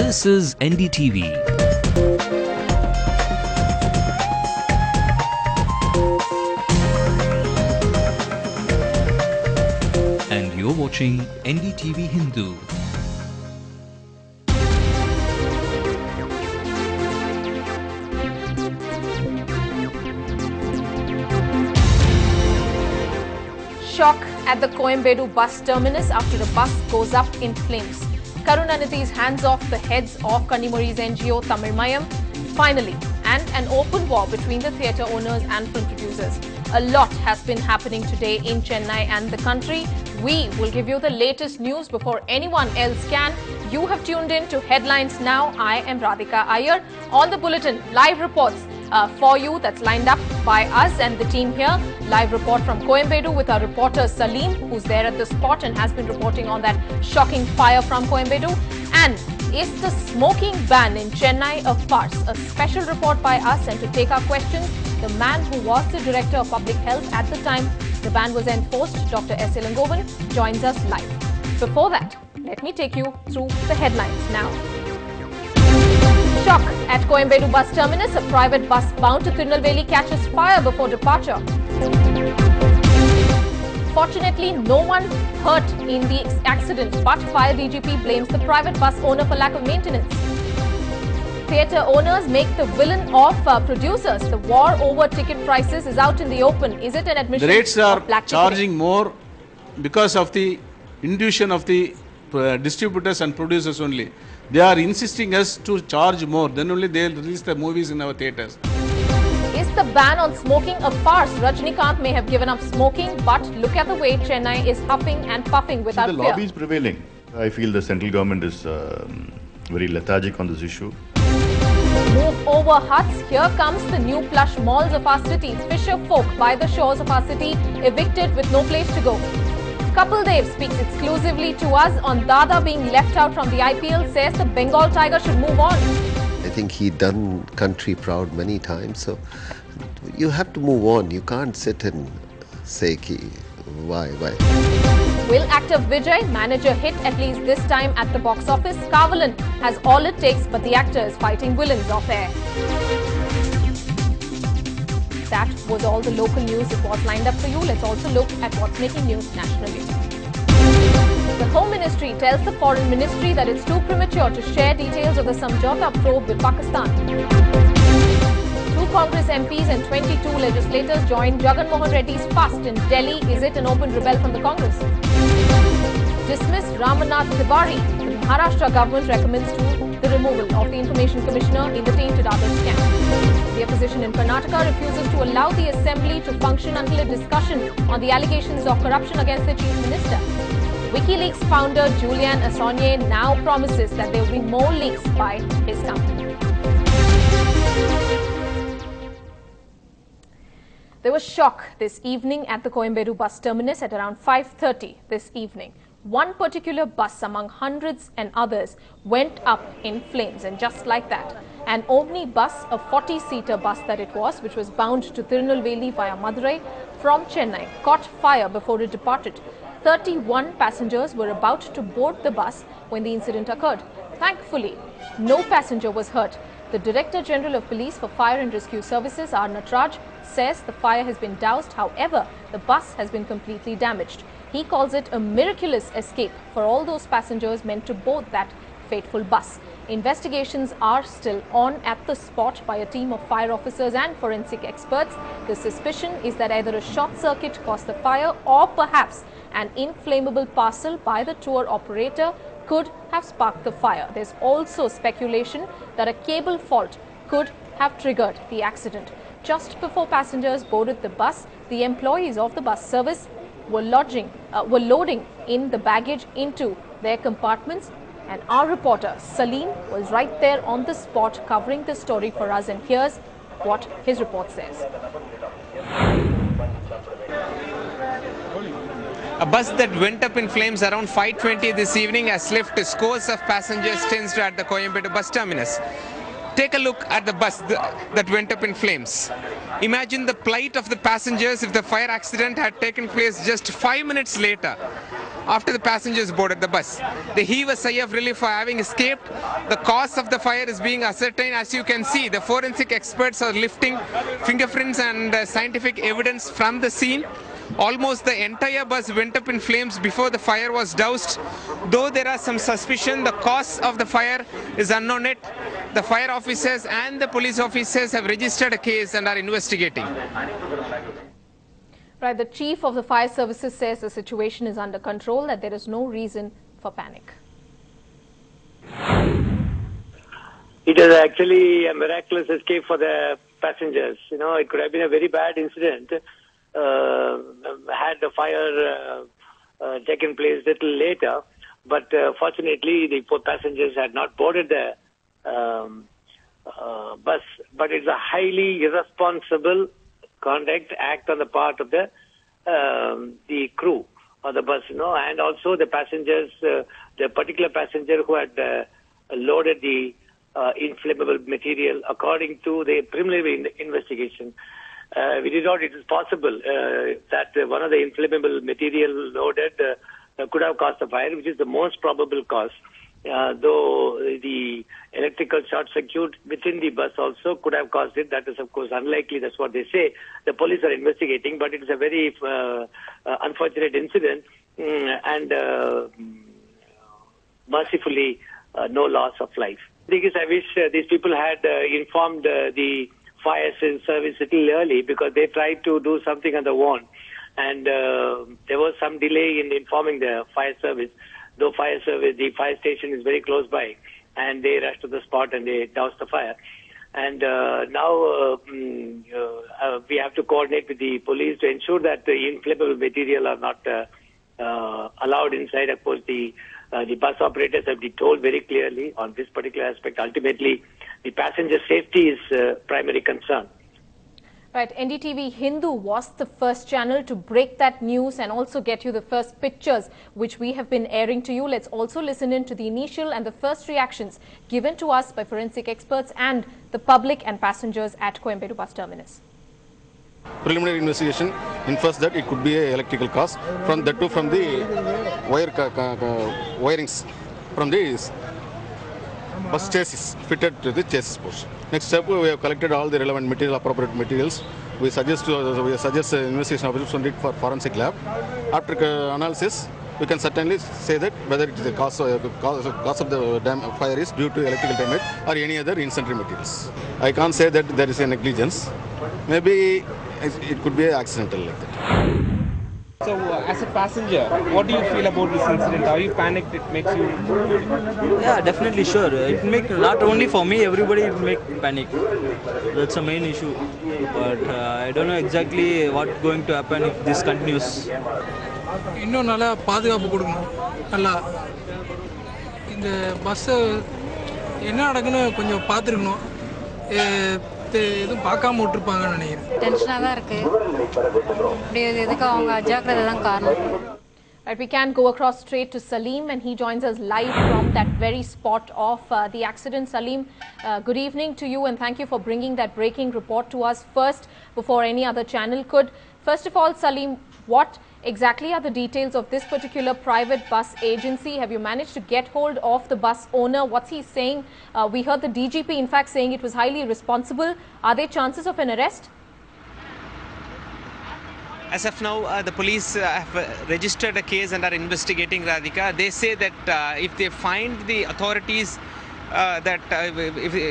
This is NDTV. And you're watching Ndtv-Hindu. Shock at the Coimbatore bus terminus after a bus goes up in flames. Karunanidhi's hands off the heads of Kannimozhi's NGO Tamil Mayam. Finally, and an open war between the theatre owners and film producers. A lot has been happening today in Chennai and the country. We will give you the latest news before anyone else can. You have tuned in to Headlines Now. I am Radhika Iyer. On the bulletin, live reports for you that's lined up by us and the team here. Live report from Coimbatore with our reporter Salim, who's there at the spot and has been reporting on that shocking fire from Coimbatore. And is the smoking ban in Chennai a farce? A special report by us, and to take our questions, the man who was the Director of Public Health at the time the ban was enforced, Dr. S. Ilangovan, joins us live. Before that, let me take you through the headlines now. Shock at Coimbatore bus terminus. A private bus bound to Tirunelveli catches fire before departure. Fortunately, no one hurt in the accident, but Fire DGP blames the private bus owner for lack of maintenance. Theatre owners make the villain of producers. The war over ticket prices is out in the open. Is it an admission? The rates are black charging more because of the intuition of the distributors and producers only. They are insisting us to charge more, then only they will release the movies in our theatres. Is the ban on smoking a farce? Rajinikanth may have given up smoking, but look at the way Chennai is huffing and puffing without fear. The lobby is prevailing. I feel the central government is very lethargic on this issue. Move over huts. Here comes the new plush malls of our city. Fisher folk by the shores of our city, evicted with no place to go. Kapil Dev speaks exclusively to us on Dada being left out from the IPL, says the Bengal Tiger should move on. I think he done country proud many times, so you have to move on. You can't sit and say, why? Will actor Vijay manage a hit at least this time at the box office? Kavalan has all it takes, but the actor is fighting villains off air. That was all the local news that was lined up for you. Let's also look at what's making news nationally. The Home Ministry tells the Foreign Ministry that it's too premature to share details of the Samjhauta probe with Pakistan. 2 Congress MPs and 22 legislators joined Jagan Mohan Reddy's fast in Delhi. Is it an open rebel from the Congress? Dismissed Ramanath Tiwari. The Maharashtra government recommends the removal of the Information Commissioner in the tainted Adarsh camp. The opposition in Karnataka refuses to allow the assembly to function until a discussion on the allegations of corruption against the chief minister. WikiLeaks founder Julian Assange now promises that there will be more leaks by his company. There was shock this evening at the Coimbatore bus terminus at around 5:30 this evening. One particular bus among hundreds and others went up in flames, and just like that, an Omni bus, a 40-seater bus that it was, which was bound to Tirunelveli via Madurai from Chennai, caught fire before it departed. 31 passengers were about to board the bus when the incident occurred. Thankfully, no passenger was hurt. The Director General of Police for Fire and Rescue Services, R. Natraj, says the fire has been doused. However, the bus has been completely damaged. He calls it a miraculous escape for all those passengers meant to board that fateful bus. Investigations are still on at the spot by a team of fire officers and forensic experts. The suspicion is that either a short circuit caused the fire or perhaps an inflammable parcel by the tour operator could have sparked the fire. There's also speculation that a cable fault could have triggered the accident. Just before passengers boarded the bus, the employees of the bus service were loading in the baggage into their compartments, and our reporter Salim was right there on the spot covering the story for us, and here's what his report says. A bus that went up in flames around 5:20 this evening has left scores of passengers tensed at the Coimbatore bus terminus. Take a look at the bus that went up in flames. Imagine the plight of the passengers if the fire accident had taken place just 5 minutes later. after the passengers boarded the bus. They heave a sigh of relief for having escaped. The cause of the fire is being ascertained. As you can see, the forensic experts are lifting fingerprints and scientific evidence from the scene. Almost the entire bus went up in flames before the fire was doused. Though there are some suspicion, the cause of the fire is unknown yet. The fire officers and the police officers have registered a case and are investigating. Right, the chief of the fire services says the situation is under control, that there is no reason for panic. It is actually a miraculous escape for the passengers. You know, it could have been a very bad incident had the fire taken place a little later. But fortunately, the poor passengers had not boarded the bus. But it's a highly irresponsible conduct act on the part of the crew of the bus, you know, and also the passengers, the particular passenger who had loaded the inflammable material. According to the preliminary investigation, we did not. It is possible that one of the inflammable material loaded could have caused the fire, which is the most probable cause. Though the electrical short circuit within the bus also could have caused it. That is, of course, unlikely. That's what they say. The police are investigating, but it is a very unfortunate incident, and mercifully, no loss of life. Because I wish these people had informed the fire service a little early, because they tried to do something on their own, and there was some delay in informing the fire service. Though the fire station is very close by, and they rushed to the spot and they doused the fire. And now we have to coordinate with the police to ensure that the inflammable material are not allowed inside. Of course, the bus operators have been told very clearly on this particular aspect. Ultimately, the passenger safety is primary concern. Right, Ndtv-Hindu was the first channel to break that news and also get you the first pictures which we have been airing to you. Let's also listen in to the initial and the first reactions given to us by forensic experts and the public and passengers at Coimbatore bus terminus. Preliminary investigation infers that it could be an electrical cause from the wirings from the bus chassis fitted to the chassis portion. Next step, we have collected all the relevant material, appropriate materials. We suggest investigation officers for forensic lab. After analysis, we can certainly say that whether it is the cause of the fire is due to electrical damage or any other incendiary materials. I can't say that there is a negligence. Maybe it could be accidental like that. So, as a passenger, what do you feel about this incident? Are you panicked? It makes you... Yeah, definitely, sure. It make not only for me, everybody it make panic. That's the main issue. But I don't know exactly what's going to happen if this continues. இன்னும் நல்லா பாதுகாப்பு கொடுக்கணும். நல்லா இந்த bus என்ன நடக்குன்னு கொஞ்சம் பார்த்துருக்கணும். எதுவும் பார்க்காம விட்டுருப்பாங்கன்னு நினைக்கிறேன். டென்ஷனாக தான் இருக்கு. இப்படி எதுக்கு அவங்க அஜாக்கிரதை தான் காரணம். Right, we can go across straight to Salim, and he joins us live from that very spot of the accident. Salim, good evening to you, and thank you for bringing that breaking report to us first before any other channel could. First of all, Salim, what exactly are the details of this particular private bus agency? Have you managed to get hold of the bus owner? What's he saying? We heard the DGP in fact saying it was highly irresponsible. Are there chances of an arrest? As of now, the police have registered a case and are investigating, Radhika. They say that if they find the authorities,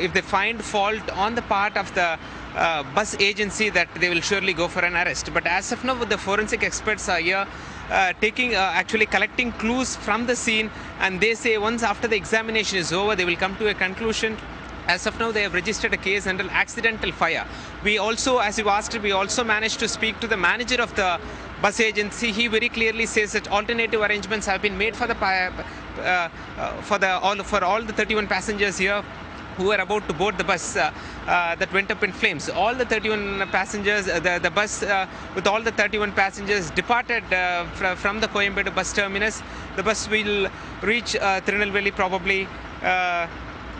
if they find fault on the part of the bus agency, that they will surely go for an arrest. But as of now, the forensic experts are here actually collecting clues from the scene, and they say once after the examination is over, they will come to a conclusion. As of now, they have registered a case under accidental fire. We also, as you asked, we also managed to speak to the manager of the bus agency. He very clearly says that alternative arrangements have been made for all the 31 passengers here who were about to board the bus that went up in flames. All the 31 passengers, the bus with all the 31 passengers departed from the Coimbatore bus terminus. The bus will reach Tirunelveli probably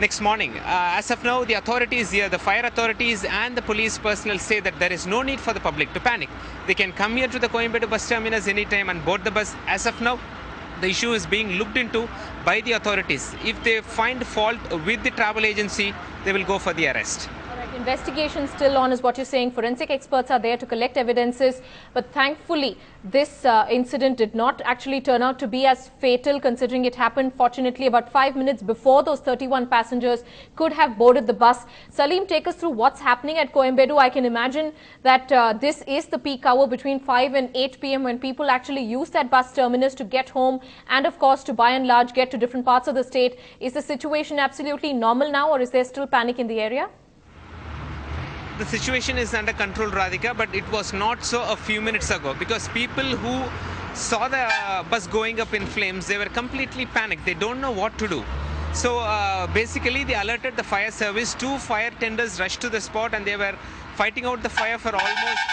next morning. As of now, the authorities here, the fire authorities and the police personnel say that there is no need for the public to panic. They can come here to the Coimbatore bus terminus anytime and board the bus. As of now, the issue is being looked into by the authorities. If they find fault with the travel agency, they will go for the arrest. Investigation still on is what you're saying. Forensic experts are there to collect evidences, but thankfully this incident did not actually turn out to be as fatal, considering it happened fortunately about 5 minutes before those 31 passengers could have boarded the bus. Salim, take us through what's happening at Coimbatore. I can imagine that this is the peak hour between 5 and 8 p.m. when people actually use that bus terminus to get home and of course to by and large get to different parts of the state. Is the situation absolutely normal now, or is there still panic in the area? The situation is under control, Radhika, but it was not so a few minutes ago, because people who saw the bus going up in flames, they were completely panicked. They don't know what to do. So basically they alerted the fire service. 2 fire tenders rushed to the spot and they were fighting out the fire for almost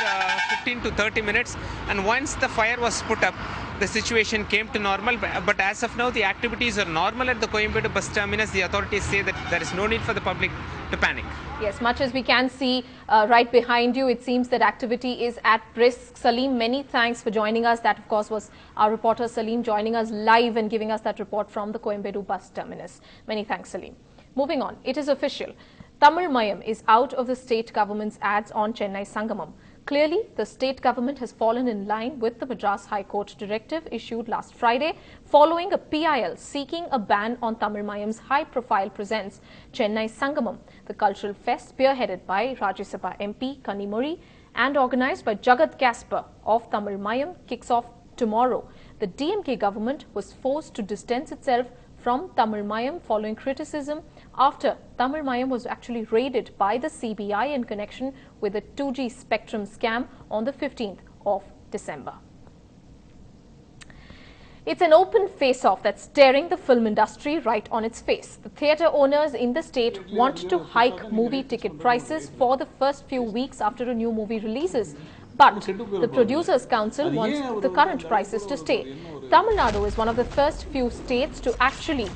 15 to 30 minutes. And once the fire was put up, the situation came to normal. But as of now, the activities are normal at the Coimbatore bus terminus. The authorities say that there is no need for the public to panic. Yes, much as we can see right behind you, it seems that activity is at brisk. Salim, many thanks for joining us. That, of course, was our reporter Salim joining us live and giving us that report from the Coimbatore bus terminus. Many thanks, Salim. Moving on, it is official. Tamil Mayam is out of the state government's ads on Chennai Sangamam. Clearly, the state government has fallen in line with the Madras High Court directive issued last Friday following a PIL seeking a ban on Tamil Mayam's high-profile presence, Chennai Sangamam, the cultural fest spearheaded by Rajya Sabha MP Kanimuri and organized by Jagat Kasper of Tamil Mayam, kicks off tomorrow. The DMK government was forced to distance itself from Tamil Mayam following criticism after Tamil Mayam was actually raided by the CBI in connection with a 2G spectrum scam on the 15th of December. It's an open face-off that's staring the film industry right on its face. The theatre owners in the state want to hike movie ticket prices for the first few weeks after a new movie releases. But the Producers' Council wants the current prices to stay. Tamil Nadu is one of the first few states to actually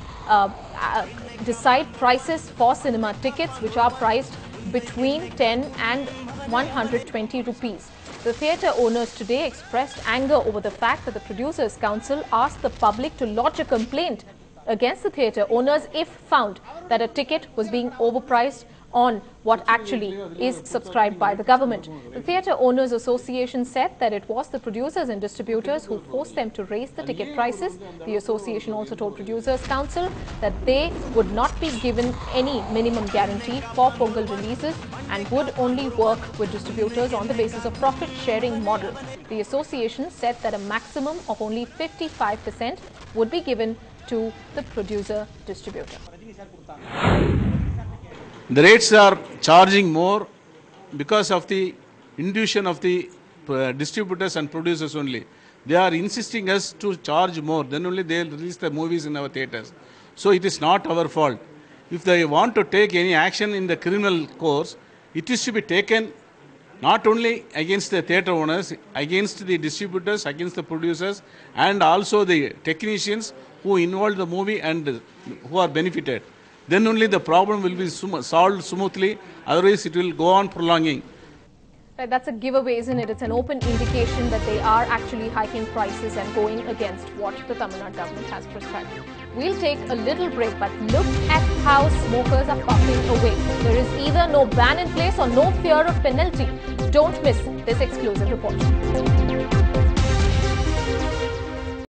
decide prices for cinema tickets, which are priced between 10 and 120 rupees. The theatre owners today expressed anger over the fact that the Producers' Council asked the public to lodge a complaint against the theatre owners if found that a ticket was being overpriced on what actually is subscribed by the government. The Theatre Owners Association said that it was the producers and distributors who forced them to raise the ticket prices. The association also told Producers' Council that they would not be given any minimum guarantee for Pongal releases and would only work with distributors on the basis of profit-sharing model. The association said that a maximum of only 55% would be given to the producer-distributor. The rates are charging more because of the intuition of the distributors and producers only. They are insisting us to charge more, then only they will release the movies in our theatres. So it is not our fault. If they want to take any action in the criminal course, it is to be taken not only against the theatre owners, against the distributors, against the producers, and also the technicians who involved the movie and who are benefited. Then only the problem will be solved smoothly, otherwise it will go on prolonging. Right, that's a giveaway, isn't it? It's an open indication that they are actually hiking prices and going against what the Tamil Nadu government has prescribed. We'll take a little break, but look at how smokers are puffing away. There is either no ban in place or no fear of penalty. Don't miss this exclusive report.